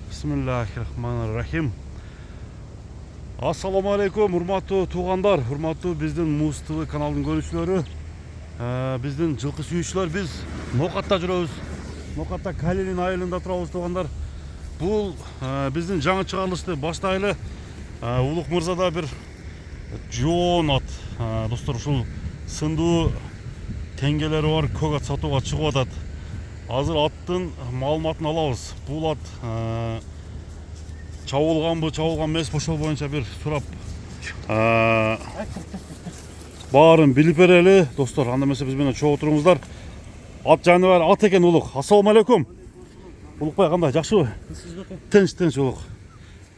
Bismillahirrahmanirrahim. Assalamu alaikum, урматтуу туугандар, урматтуу биздин Муз ТВ каналынын көрүүчүлөрү. Биздин жылкы сүйүүчүлөр, биз Нокатта жүрөбүз. Нокатта Калинин айылында турабыз туугандар. Бул биздин жаңы чыгарылышты баштайлы. Улук мырза да бир жоон ат. Достор, ушул сындуу теңгелери бар көк ат сатууга чыгып атат. Азыр аттын маалыматын алабыз. Бул ат чабылганбы, чабылган эмес, ошол боюнча бир сурап баарын билип берели. Достор, анда эмесе биз менен чогуу туруңуздар. Ат жаныбар ат экен улук. Ассаламу алейкум. Улукбай кандай, жакшыбы? Тынч улук.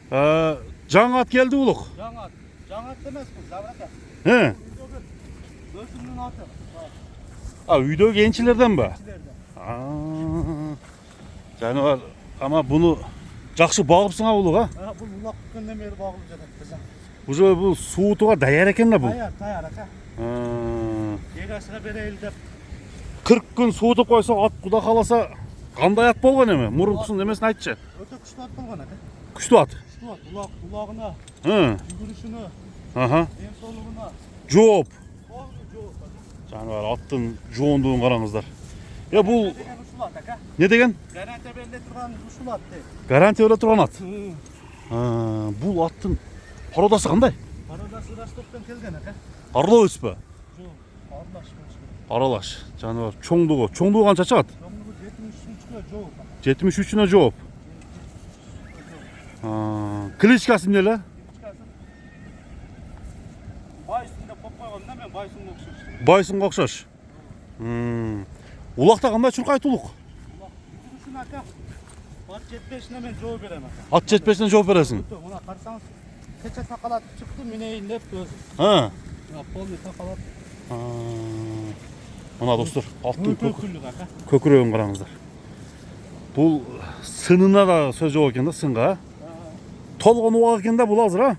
Жаңы ат келди улук. Жаңы ат эмес бул, Забрака. Өзүмдүн аты. Үйдөгү энчилерден ба? Жаныбар, ама буну жакшы багыпсың улук, Бул улак күткөндөн бери багылып жатат кызым. Уже бул суутуга даяр экен да бул. Даяр ака. Эгасына берейли деп. 40 күн суутуп койсо, ат куда каласа кандай ат болгон эми? Мурункусунун эмесин айтчы. Өтө күчтүү ат болгон ака. Күчтүү ат. Улагына, жүгүрүшүнө, ден соолугуна жооп. жооп. Жаныбар, аттын жоондугун караңыздар. Бул Ушул ат ака. не деген? Гарантия бериле турган ушул ат дейт. Гарантия бере турган ат. Бул аттын породасы кандай? Пародасы Ростоктон келген ака. Орловец ба? Жок, аралаш болушу керек. Аралаш. Жаныбар, чоңдугу канча чыгат? Чоңдугу 73-кө жооп. 73-үнө жооп. Кличкасы эмне эле? Байсын деп коюп койгондо мен байсынга окшош. Байсынга окшош. Улакта кандай чуркайт улук? Жүгүрүшүн ака. Ат жетпешине мен жооп берем ака. Ат жетпешине жооп бересиң. Мына карасаңыз, кече такалатып чыкты, минейин деп өзү. Полный такалат. Мына достор, аттын Көкүрлүк ака. көкүрөгүн караңыздар. Бул сынына да сөз жок экен да, сынга. Толгон убак экен да бул азыр,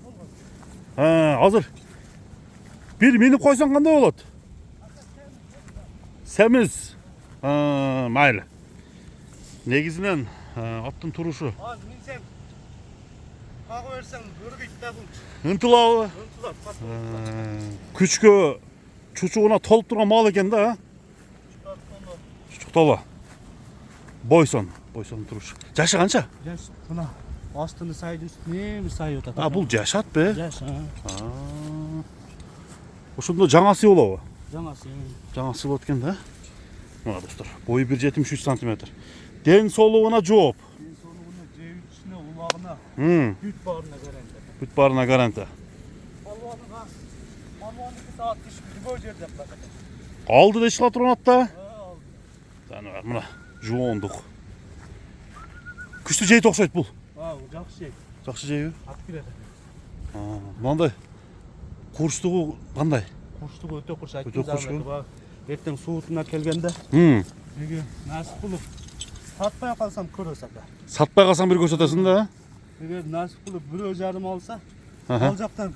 азыр. Бир минип койсоң кандай болот? Сemiz. Maylı. Негизинен аттын турушу. Минсең, кагы берсең, өргөйт да бул. Ынтылабы? Ынтылат. Күчкө, чучугуна толуп турган мал экен да. Чучуктоло. Бойсон турушу. Жашы канча? Жаш, мына астыны сайды үстүнө бир сайып атат. Бул жашат бе? Жаш. Ошондо жаңасы болобу? Жаңасы. Жаңасы болот экен да. Мына достор, бою 1,73 см. Ден соолугуна жооп. Ден соолугуна, жебичине, улагына, бүт баарына гарантия. Бүт баарына гарантия. Малвандыкы саат киш бүгө жерде калат. Алды да ишла турган атта. Алды. Жаныбар, мына жоондук. Күчтүү жейт окшойт бул. Жакшы жей. Жакшы жейби? Ат кирет. Мындай курчтугу кандай? Курчтугу өтө курч Өтө курч. Эртең суутуна келгенде, эгер насип болуп сатпай калсам көрөсүз ака. Сатпай калсаң бир көрсөтөсүң да. Эгер насип болуп 1,5 алса, ал жактан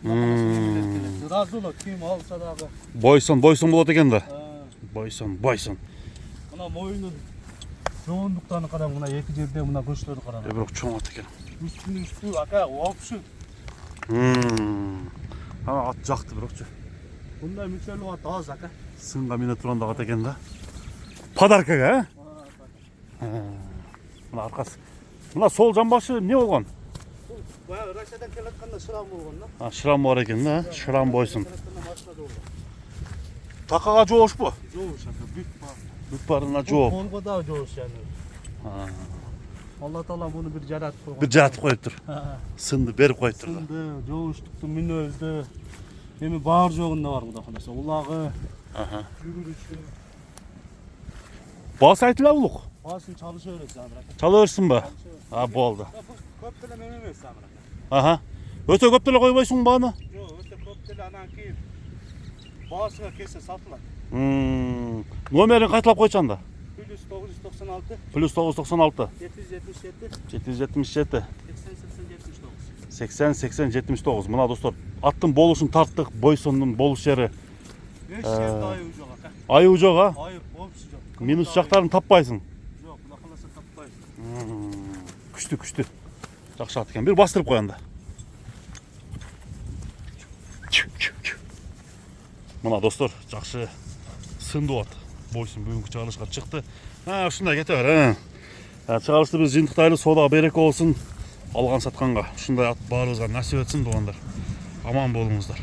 ыраазы болот, ким алса дагы. Бойсон болот экен да. Бойсон. Мына моюнун жоондуктарын караң, мына эки жерде мына көчлөрү караң. Бирок чоң ат экен. Үстү ака, вообще. Ат жакты бирокчу. Мындай мүчөлүк ат аз ака. Сынга мине турган ат экен да. Подаркага, Мына аркасы. Мына сол жамбашы эмне болгон? Баягы Россиядан келатканда шрам болгон да. Шрам бар экен да. Шрам бойсун. Такага жоошпу? Жоош ака, Бүт баарына жооп. Колго да жоош жана. Алла таала муну бир жаратып койгон. Бир жатып коюптур. Сынды берип коюптур. Сынды, жооштукту, мүнөздү. Эми баар жогунда бар Кудай кааласа. Улагы, жүгүрүшү. Баасы айтыла улук. Баасын чалыша берет Забрака. Чала берсин ба? Болду. Көп деле мем эмес Забрака. Өтө көп деле койбойсуң бааны? Жок, өтө көп деле анан кийин баасына келсе сатылат. Номерин кайталап койчу анда. +996 +996 777 777 80-80-79. Мына достор, аттын болушун тарттык, Бойсондун болуш жери. Айыбы жок ака. Айыбы жок, а? Айып, вообще жок. Минус жактарын таппайсың. Жок, Кудай кааласа таппайсың. күчтүү. Жакшы ат экен. Бир бастырып коеюн да. Мына достор, жакшы сындуу ат. Бойсун бүгүнкү чыгарылышка чыкты. Ушундай кете бер. Чыгарылышты биз жыйынтыктайлы, соода береке болсун. Алган сатканга ушундай ат баарыбызга насип этсин, туугандар. Аман болуңуздар.